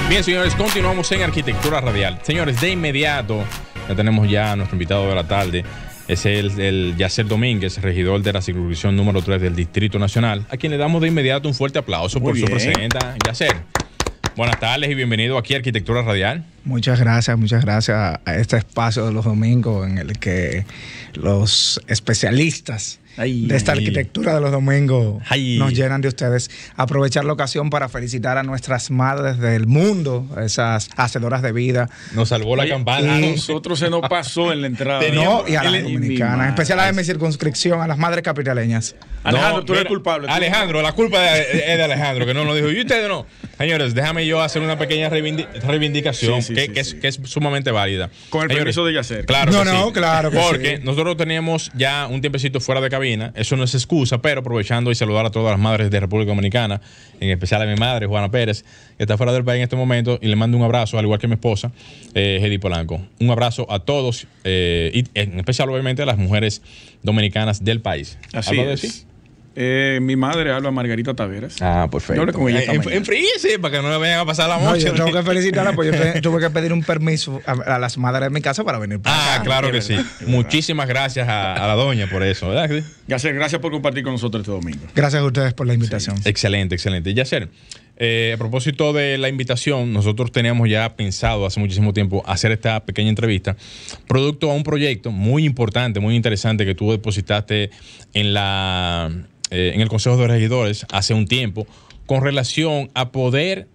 Bien, señores, continuamos en Arquitectura Radial. Señores, de inmediato ya tenemos ya a nuestro invitado de la tarde. Es el Yacer Domínguez, regidor de la circunscripción número 3 del Distrito Nacional, a quien le damos de inmediato un fuerte aplauso por su presencia. Yacer, buenas tardes y bienvenido aquí a Arquitectura Radial. Muchas gracias a este espacio de los domingos en el que los especialistas de esta arquitectura de los domingos nos llenan de ustedes. Aprovechar la ocasión para felicitar a nuestras madres del mundo, esas hacedoras de vida. Nos salvó la campana. A nosotros se nos pasó en la entrada. No, y a las dominicanas, en especial a de mi circunscripción, a las madres capitaleñas. Alejandro, tú eres culpable. Alejandro, la culpa es de Alejandro, que no nos dijo. Y ustedes no. Señores, déjame yo hacer una pequeña reivindicación que es sumamente válida. Con el permiso de Yacer. Claro que sí. Claro que porque nosotros teníamos ya un tiempecito fuera de cabina. Eso no es excusa, pero aprovechando y saludar a todas las madres de República Dominicana, en especial a mi madre, Juana Pérez, que está fuera del país en este momento, y le mando un abrazo, al igual que mi esposa, Hedy Polanco. Un abrazo a todos, y en especial, obviamente, a las mujeres dominicanas del país. Así es. Mi madre habla Margarita Taveras. Ah, perfecto. Yo hablé con ella enfríese para que no le vayan a pasar la mocha. Yo tengo que felicitarla porque yo tuve que pedir un permiso a las madres de mi casa para venir para acá. Claro que sí. Muchísimas gracias a la doña por eso, ¿verdad? Yacer, gracias por compartir con nosotros este domingo. Gracias a ustedes por la invitación. Sí. Excelente. Yacer, a propósito de la invitación, nosotros teníamos ya pensado hace muchísimo tiempo hacer esta pequeña entrevista, producto a un proyecto muy importante, muy interesante que tú depositaste en el Consejo de Regidores hace un tiempo, con relación a poder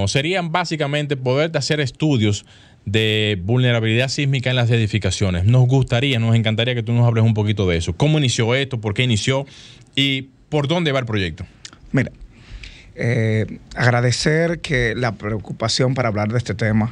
serían básicamente poder hacer estudios de vulnerabilidad sísmica en las edificaciones. Nos encantaría que tú nos hables un poquito de eso. ¿Cómo inició esto? ¿Por qué inició? ¿Y por dónde va el proyecto? Mira, agradecer que la preocupación para hablar de este tema,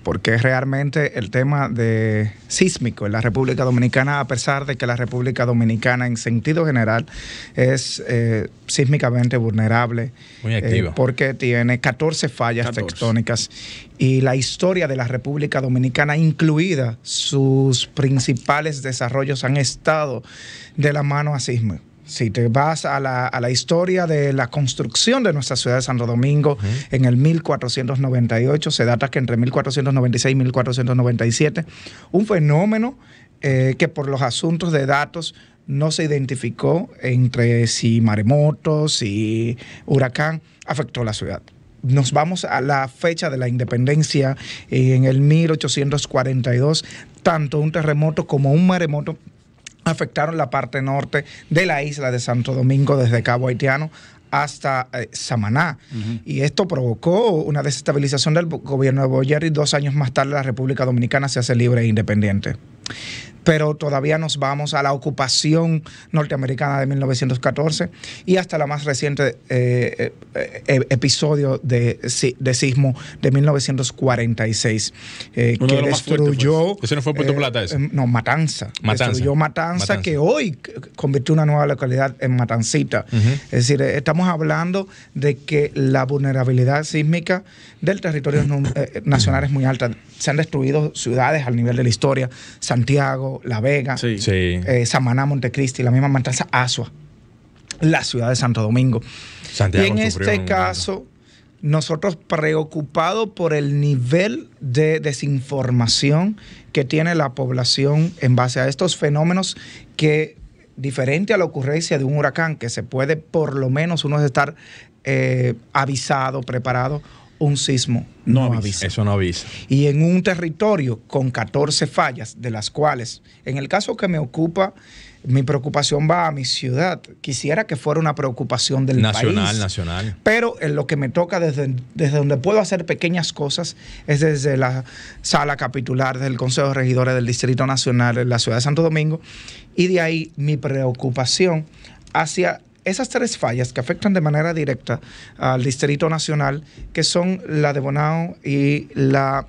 porque realmente el tema de sísmico en la República Dominicana, a pesar de que la República Dominicana en sentido general es sísmicamente vulnerable, muy activa, porque tiene 14 fallas tectónicas, y la historia de la República Dominicana, incluida sus principales desarrollos, han estado de la mano a sísmico. Si te vas a la historia de la construcción de nuestra ciudad de Santo Domingo, en el 1498, se data que entre 1496 y 1497, un fenómeno que por los asuntos de datos no se identificó entre si maremoto, si huracán, afectó la ciudad. Nos vamos a la fecha de la independencia, en el 1842, tanto un terremoto como un maremoto afectaron la parte norte de la isla de Santo Domingo, desde Cabo Haitiano hasta Samaná. Y esto provocó una desestabilización del gobierno de Boyer, y 2 años más tarde la República Dominicana se hace libre e independiente. Pero todavía nos vamos a la ocupación norteamericana de 1914 y hasta la más reciente episodio de sismo de 1946, que destruyó... ¿Ese no fue Puerto Plata ese? No, Matanza. Destruyó Matanza, que hoy convirtió una nueva localidad en Matancita. Es decir, estamos hablando de que la vulnerabilidad sísmica del territorio nacional es muy alta. Se han destruido ciudades al nivel de la historia: Santiago, La Vega, Samaná, Montecristi, la misma Matanza, Asua, la ciudad de Santo Domingo. Santiago, y en este caso, nosotros preocupados por el nivel de desinformación que tiene la población en base a estos fenómenos, que, diferente a la ocurrencia de un huracán, que se puede por lo menos uno estar avisado, preparado, un sismo no avisa. Eso no avisa. Y en un territorio con 14 fallas, de las cuales, en el caso que me ocupa, mi preocupación va a mi ciudad. Quisiera que fuera una preocupación del país. Nacional. Pero en lo que me toca, desde donde puedo hacer pequeñas cosas, es desde la sala capitular del Consejo de Regidores del Distrito Nacional en la ciudad de Santo Domingo. Y de ahí mi preocupación hacia esas 3 fallas que afectan de manera directa al Distrito Nacional, que son la de Bonao y la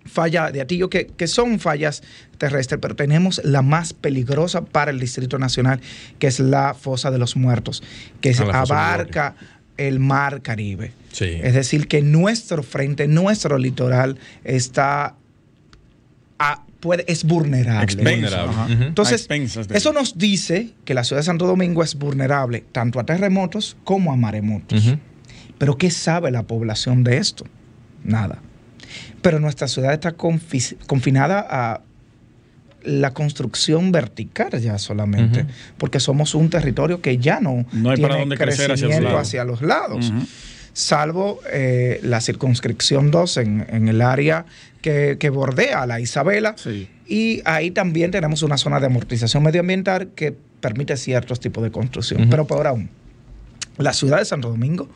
falla de Atillo, que son fallas terrestres, pero tenemos la más peligrosa para el Distrito Nacional, que es la Fosa de los Muertos, que abarca el Mar Caribe. Es decir, que nuestro frente, nuestro litoral está es vulnerable. Entonces, eso nos dice que la ciudad de Santo Domingo es vulnerable tanto a terremotos como a maremotos. Pero ¿qué sabe la población de esto? Nada. Pero nuestra ciudad está confinada a la construcción vertical ya solamente, porque somos un territorio que ya no hay tiene para dónde crecer hacia los lados. Salvo la circunscripción 2 en el área que bordea a la Isabela. Y ahí también tenemos una zona de amortización medioambiental que permite ciertos tipos de construcción. Pero peor aún, la ciudad de Santo Domingo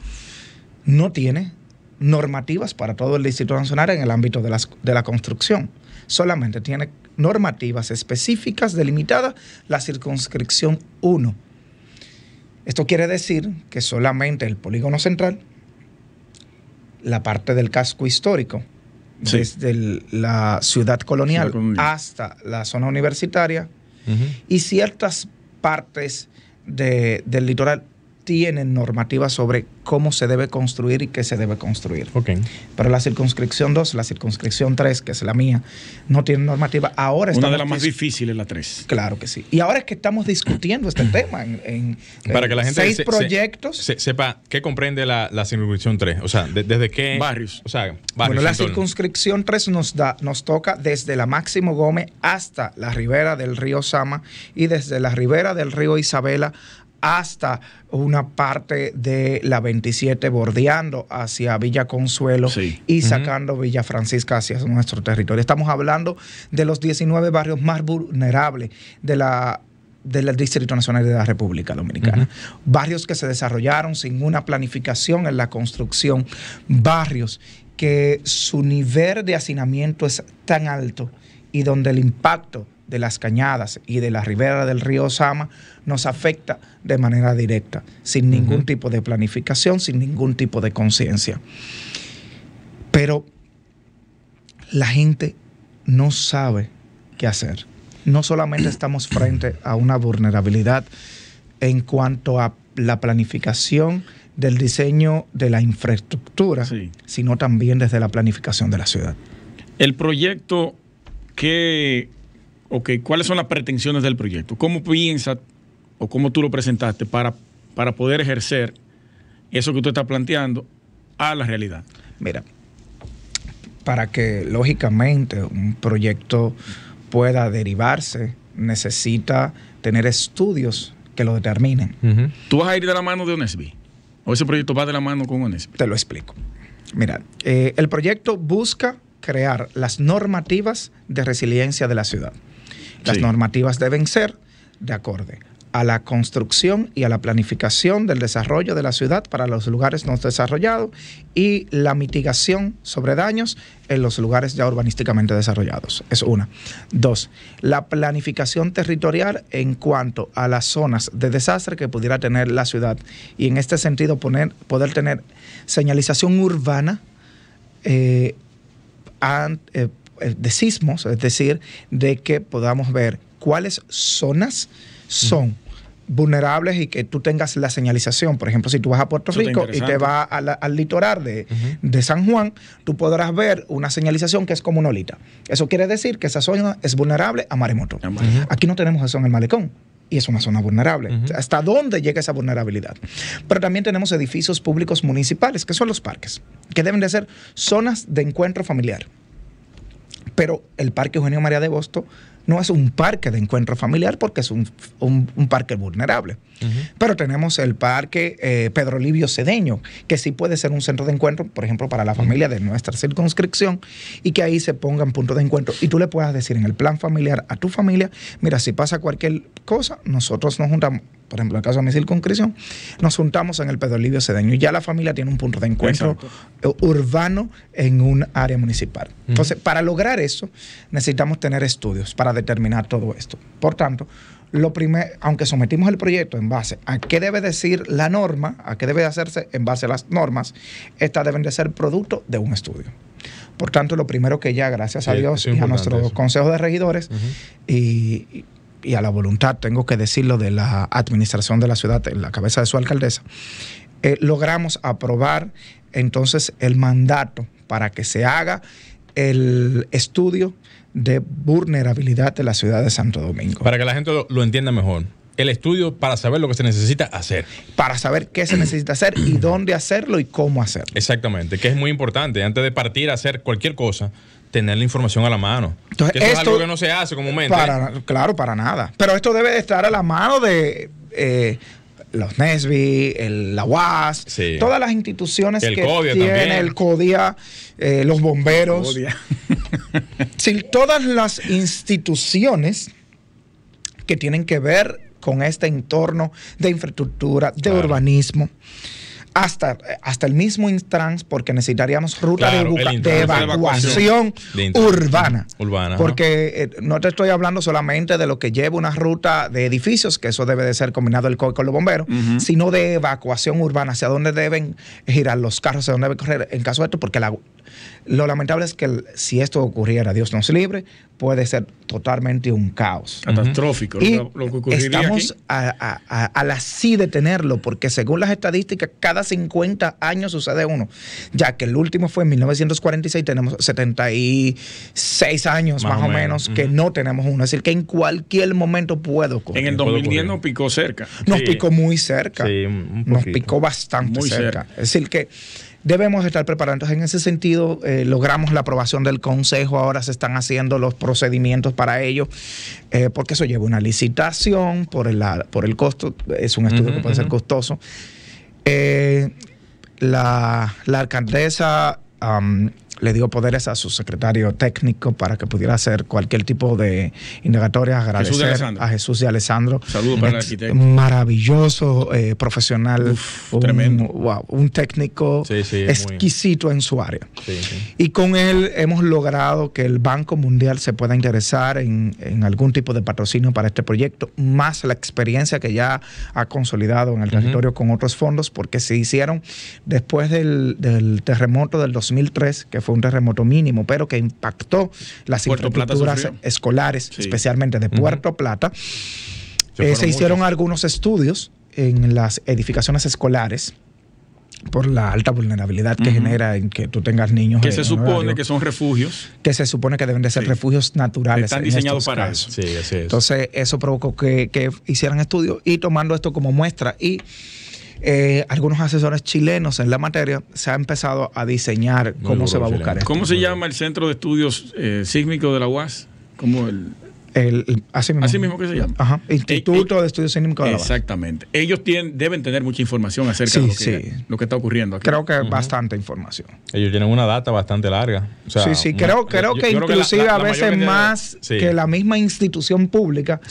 no tiene normativas para todo el Distrito Nacional en el ámbito de la construcción. Solamente tiene normativas específicas delimitadas la circunscripción 1. Esto quiere decir que solamente el polígono central, la parte del casco histórico, desde la ciudad colonial hasta la zona universitaria, y ciertas partes del litoral tienen normativas sobre cómo se debe construir y qué se debe construir. Pero la circunscripción 2, la circunscripción 3, que es la mía, no tiene normativa. Ahora una de las más difíciles, la 3. Claro que sí. Y ahora es que estamos discutiendo este tema para que la gente 6 proyectos. Sepa qué comprende la circunscripción 3. O sea, ¿desde qué barrios? O sea, barrios. Bueno, la circunscripción 3 nos toca desde la Máximo Gómez hasta la ribera del río Sama y desde la ribera del río Isabela hasta una parte de la 27 bordeando hacia Villa Consuelo y sacando Villa Francisca hacia nuestro territorio. Estamos hablando de los 19 barrios más vulnerables del Distrito Nacional de la República Dominicana. Barrios que se desarrollaron sin una planificación en la construcción. Barrios que su nivel de hacinamiento es tan alto y donde el impacto de las cañadas y de la ribera del río Sama nos afecta de manera directa, sin ningún tipo de planificación, sin ningún tipo de conciencia. Pero la gente no sabe qué hacer. No solamente estamos frente a una vulnerabilidad en cuanto a la planificación del diseño de la infraestructura, sino también desde la planificación de la ciudad. El proyecto ¿cuáles son las pretensiones del proyecto? ¿Cómo piensas o cómo tú lo presentaste para poder ejercer eso que tú estás planteando a la realidad? Mira, para que lógicamente un proyecto pueda derivarse, necesita tener estudios que lo determinen. ¿Tú vas a ir de la mano de ONESBI? ¿O ese proyecto va de la mano con ONESBI? Te lo explico. Mira, el proyecto busca crear las normativas de resiliencia de la ciudad. Las normativas deben ser de acorde a la construcción y a la planificación del desarrollo de la ciudad para los lugares no desarrollados y la mitigación sobre daños en los lugares ya urbanísticamente desarrollados. Es una. 2, la planificación territorial en cuanto a las zonas de desastre que pudiera tener la ciudad y en este sentido poder tener señalización urbana de sismos, es decir, de que podamos ver cuáles zonas son vulnerables y que tú tengas la señalización. Por ejemplo, si tú vas a Puerto Rico y te vas al litoral de San Juan, tú podrás ver una señalización que es como una olita. Eso quiere decir que esa zona es vulnerable a maremoto. Aquí no tenemos eso en el malecón. Y es una zona vulnerable. ¿Hasta dónde llega esa vulnerabilidad? Pero también tenemos edificios públicos municipales, que son los parques, que deben de ser zonas de encuentro familiar. Pero el Parque Eugenio María de Hostos no es un parque de encuentro familiar porque es un parque vulnerable. Pero tenemos el Parque Pedro Livio Cedeño, que sí puede ser un centro de encuentro, por ejemplo, para la familia de nuestra circunscripción, y que ahí se pongan puntos de encuentro. Y tú le puedas decir en el plan familiar a tu familia, mira, si pasa cualquier cosa, nosotros nos juntamos, por ejemplo, en el caso de mi circunscripción, nos juntamos en el Pedro Livio Cedeño y ya la familia tiene un punto de encuentro urbano en un área municipal. Entonces, para lograr eso, necesitamos tener estudios para determinar todo esto. Por tanto, lo primero, aunque sometimos el proyecto en base a qué debe decir la norma, a qué debe hacerse en base a las normas, estas deben de ser producto de un estudio. Por tanto, lo primero que ya, gracias a Dios y a nuestro Consejo de Regidores y a la voluntad, tengo que decirlo, de la administración de la ciudad, en la cabeza de su alcaldesa, logramos aprobar entonces el mandato para que se haga el estudio de vulnerabilidad de la ciudad de Santo Domingo. Para que la gente lo entienda mejor. El estudio para saber lo que se necesita hacer. Para saber qué se necesita hacer y dónde hacerlo y cómo hacerlo. Exactamente, que es muy importante. Antes de partir a hacer cualquier cosa, tener la información a la mano. Entonces, que esto es algo que no se hace comúnmente. Claro, para nada. Pero esto debe de estar a la mano de los NESBI, la UAS, sí, todas las instituciones el que CODIA tienen, también. el CODIA, los bomberos. Sí, todas las instituciones que tienen que ver con este entorno de infraestructura, de urbanismo, hasta el mismo Intrans, porque necesitaríamos ruta de evacuación urbana. Porque no te estoy hablando solamente de lo que lleva una ruta de edificios, que eso debe de ser combinado el COI con los bomberos, sino de evacuación urbana, hacia dónde deben girar los carros, hacia dónde deben correr en caso de esto, porque lo lamentable es que si esto ocurriera, Dios nos libre, puede ser totalmente un caos. Catastrófico. Y lo que ocurriría estamos aquí. a la sí de tenerlo, porque según las estadísticas, cada 50 años sucede uno. Ya que el último fue en 1946, tenemos 76 años más o menos que no tenemos uno. Es decir, que en cualquier momento puede ocurrir. En el 2010 nos picó cerca. Nos picó muy cerca. Sí, nos picó bastante muy cerca. Es decir, que debemos estar preparados. Entonces, en ese sentido, logramos la aprobación del Consejo. Ahora se están haciendo los procedimientos para ello, porque eso lleva una licitación por el costo. Es un estudio que puede ser costoso. La alcaldesa le dio poderes a su secretario técnico para que pudiera hacer cualquier tipo de indagatoria. Agradecer a Jesús y Alessandro. Saludos para el arquitecto. Maravilloso profesional. Tremendo. Un técnico exquisito en su área. Sí. Y con él hemos logrado que el Banco Mundial se pueda interesar en algún tipo de patrocinio para este proyecto, más la experiencia que ya ha consolidado en el territorio con otros fondos, porque se hicieron después del terremoto del 2003, que fue un terremoto mínimo, pero que impactó las infraestructuras escolares, especialmente de Puerto Plata. Se hicieron algunos estudios en las edificaciones escolares por la alta vulnerabilidad que genera en que tú tengas niños. Que se supone que son refugios. Que se supone que deben de ser refugios naturales. Están diseñados para eso. Sí, así es. Entonces, eso provocó que hicieran estudios y tomando esto como muestra y algunos asesores chilenos en la materia se ha empezado a diseñar cómo se va a buscar esto. ¿Cómo se llama el Centro de Estudios Sísmicos de la UAS? ¿Cómo así mismo que se llama. Ajá. Instituto de Estudios Sísmicos de la UAS. Exactamente. Ellos deben tener mucha información acerca de lo que está ocurriendo aquí. Creo que bastante información. Ellos tienen una data bastante larga. O sea, creo que inclusive a veces más que la misma institución pública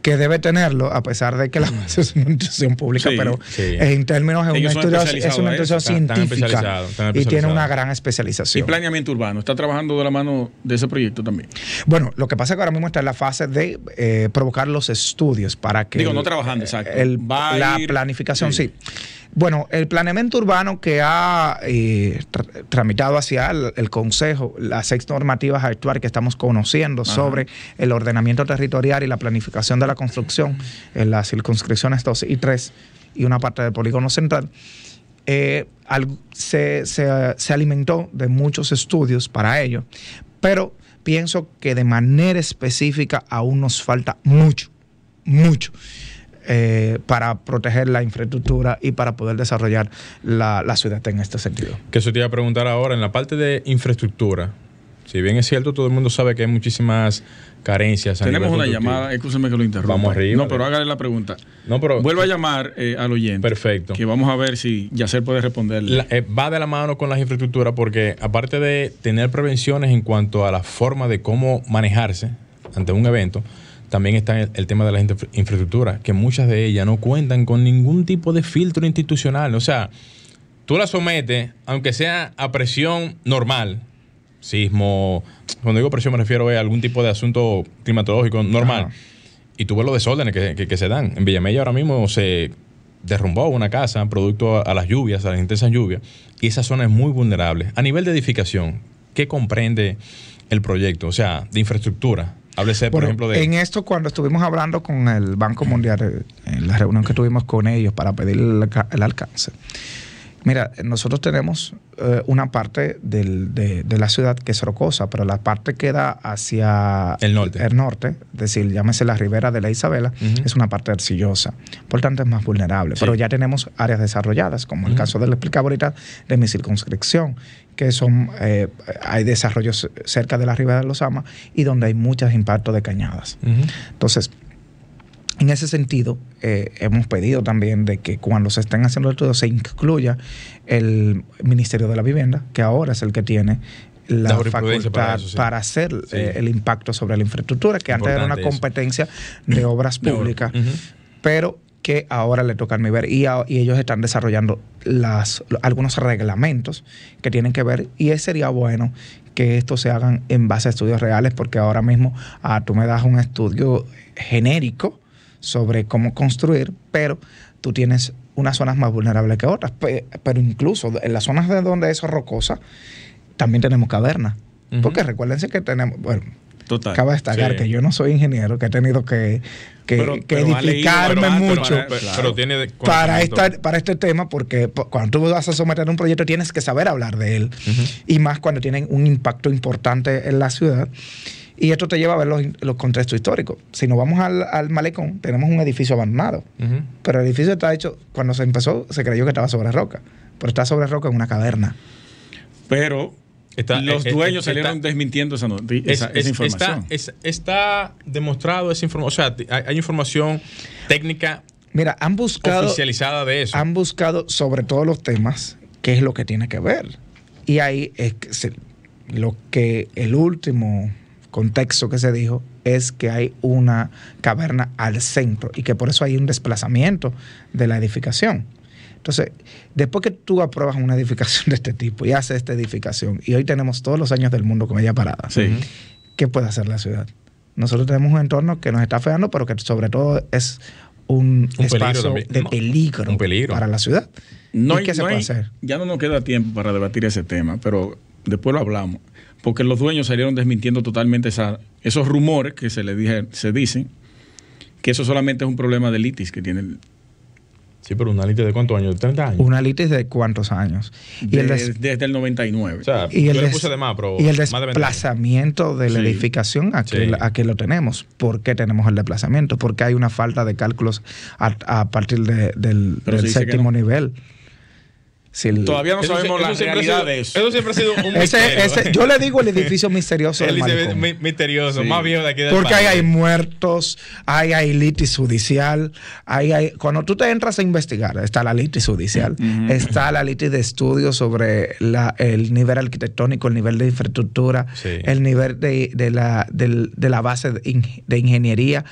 que debe tenerlo, a pesar de que la UAS es una institución pública, pero en términos es una institución científica y tiene una gran especialización. ¿Y planeamiento urbano? ¿Está trabajando de la mano de ese proyecto también? Bueno, lo que pasa es que ahora mismo está en la fase de provocar los estudios para que... no trabajando, exacto. La planificación, sí. Bueno, el planeamiento urbano que ha tramitado hacia el Consejo, las 6 normativas actuales que estamos conociendo sobre el ordenamiento territorial y la planificación de la construcción en las circunscripciones 2 y 3 y una parte del polígono central, se alimentó de muchos estudios para ello, pero pienso que de manera específica aún nos falta mucho para proteger la infraestructura y para poder desarrollar la ciudad en este sentido. Que eso te iba a preguntar ahora, en la parte de infraestructura, si bien es cierto, todo el mundo sabe que hay muchísimas carencias. Tenemos una llamada, escúcheme que lo interrumpa. Vamos arriba. No, pero hágale la pregunta. Vuelva a llamar al oyente. Perfecto. Que vamos a ver si Yacer puede responderle. Va de la mano con las infraestructuras porque aparte de tener prevenciones en cuanto a la forma de cómo manejarse ante un evento, también está el tema de las infraestructuras, que muchas de ellas no cuentan con ningún tipo de filtro institucional. O sea, tú la sometes, aunque sea a presión normal, sismo, cuando digo presión me refiero a algún tipo de asunto climatológico normal, y tú ves los desórdenes que se dan. En Villamella ahora mismo se derrumbó una casa producto a las lluvias, a las intensas lluvias, y esa zona es muy vulnerable. A nivel de edificación, ¿qué comprende el proyecto? O sea, de infraestructura. Háblese, por ejemplo, de... En esto, cuando estuvimos hablando con el Banco Mundial, en la reunión que tuvimos con ellos para pedir el alcance, Mira, nosotros tenemos una parte de la ciudad que es rocosa, pero la parte que da hacia el norte, es decir, llámese la ribera de la Isabela, es una parte arcillosa. Por tanto, es más vulnerable. Sí. Pero ya tenemos áreas desarrolladas, como el caso del explicaba ahorita de mi circunscripción, que son hay desarrollos cerca de la ribera de los Amas y donde hay muchos impactos de cañadas. Entonces, en ese sentido, hemos pedido también de que cuando se estén haciendo estudios se incluya el Ministerio de la Vivienda, que ahora es el que tiene la facultad para hacer el impacto sobre la infraestructura, que antes era una competencia de obras públicas, pero que ahora le toca al MIBER y ellos están desarrollando algunos reglamentos que tienen que ver, y sería bueno que esto se hagan en base a estudios reales, porque ahora mismo tú me das un estudio genérico sobre cómo construir, pero tú tienes unas zonas más vulnerables que otras. Pero incluso en las zonas de donde es rocosa, también tenemos cavernas. Porque recuérdense que tenemos... Bueno, total, cabe destacar que yo no soy ingeniero, que he tenido que edificarme mucho para este tema, porque cuando tú vas a someter un proyecto tienes que saber hablar de él. Y más cuando tienen un impacto importante en la ciudad. Y esto te lleva a ver los contextos históricos. Si nos vamos al Malecón, tenemos un edificio abandonado. Pero el edificio está hecho, cuando se empezó, se creyó que estaba sobre roca. Pero está sobre roca en una caverna. Pero los dueños salieron desmintiendo esa información. Está demostrado esa información. O sea, hay información técnica. Mira, han buscado oficializada de eso. Han buscado sobre todos los temas qué es lo que tiene que ver. Y ahí es lo que el último contexto que se dijo es que hay una caverna al centro y que por eso hay un desplazamiento de la edificación. Entonces, después que tú apruebas una edificación de este tipo y haces esta edificación, y hoy tenemos todos los años del mundo con ella parada, ¿qué puede hacer la ciudad? Nosotros tenemos un entorno que nos está afectando, pero que sobre todo es un espacio de peligro para la ciudad. ¿Qué se puede hacer? Ya no nos queda tiempo para debatir ese tema, pero después lo hablamos. Porque los dueños salieron desmintiendo totalmente esos rumores que se dicen que eso solamente es un problema de litis que tiene. Sí, pero una litis de ¿cuántos años? ¿30 años? Una litis de ¿cuántos años? Desde el 99. O sea, y el desplazamiento de la edificación a que lo tenemos. ¿Por qué tenemos el desplazamiento? Porque hay una falta de cálculos a partir del séptimo nivel. Todavía no sabemos la realidad de eso. Eso siempre ha sido un misterio. Yo le digo el edificio misterioso del Malecón. Misterioso, más viejo de aquí del Porque ahí hay muertos, hay litis judicial, cuando tú te entras a investigar, está la litis judicial, está la litis de estudio sobre el nivel arquitectónico, el nivel de infraestructura, el nivel de la base de ingeniería.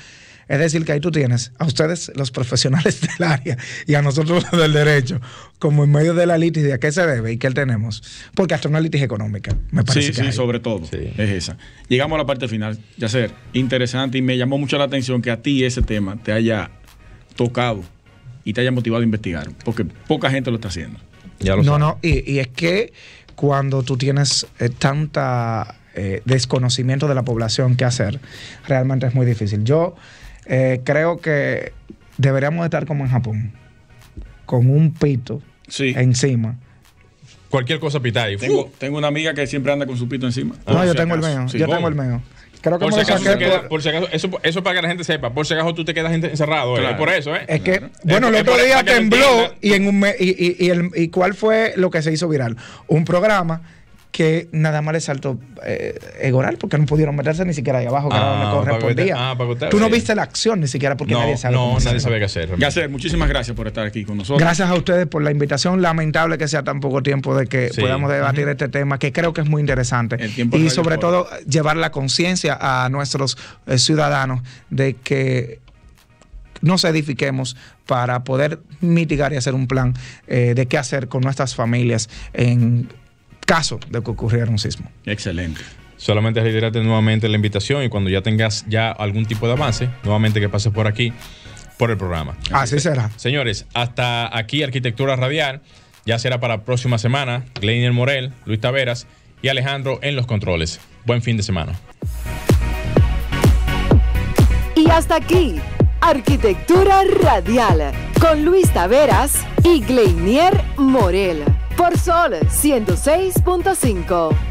Es decir, que ahí tú tienes a ustedes, los profesionales del área, y a nosotros los del derecho, como en medio de la litis, ¿de a qué se debe y qué tenemos? Porque hasta una litis económica, me parece que hay. Sobre todo, es esa. Llegamos a la parte final, Yacer, interesante, y me llamó mucho la atención que a ti ese tema te haya tocado y te haya motivado a investigar, porque poca gente lo está haciendo. Ya lo sabe. Y es que cuando tú tienes tanta desconocimiento de la población que hacer, realmente es muy difícil. Yo creo que deberíamos estar como en Japón, con un pito encima. Cualquier cosa pita ahí. Tengo una amiga que siempre anda con su pito encima. No, yo tengo el mío. Yo tengo el mío. Creo que por si acaso, eso para que la gente sepa, por si acaso tú te quedas encerrado, claro. Por eso, Es que, el otro día tembló y ¿cuál fue lo que se hizo viral? Un programa que nada más le saltó Egoral porque no pudieron meterse ni siquiera ahí abajo, que era donde correspondía. Tú no viste la acción ni siquiera porque nadie sabe nadie sabe qué hacer. Yacer, muchísimas gracias por estar aquí con nosotros. Gracias a ustedes por la invitación. Lamentable que sea tan poco tiempo de que podamos debatir este tema, que creo que es muy interesante. Y sobre todo llevar la conciencia a nuestros ciudadanos de que nos edifiquemos para poder mitigar y hacer un plan de qué hacer con nuestras familias en caso de que ocurriera un sismo. Excelente. Solamente reiterarte nuevamente la invitación y cuando ya tengas algún tipo de avance, nuevamente que pases por aquí, por el programa. Así será. Señores, hasta aquí Arquitectura Radial. Ya será para la próxima semana. Gleiner Morel, Luis Taveras y Alejandro en los controles. Buen fin de semana. Y hasta aquí, Arquitectura Radial, con Luis Taveras y Gleinier Morel, por Sol 106.5.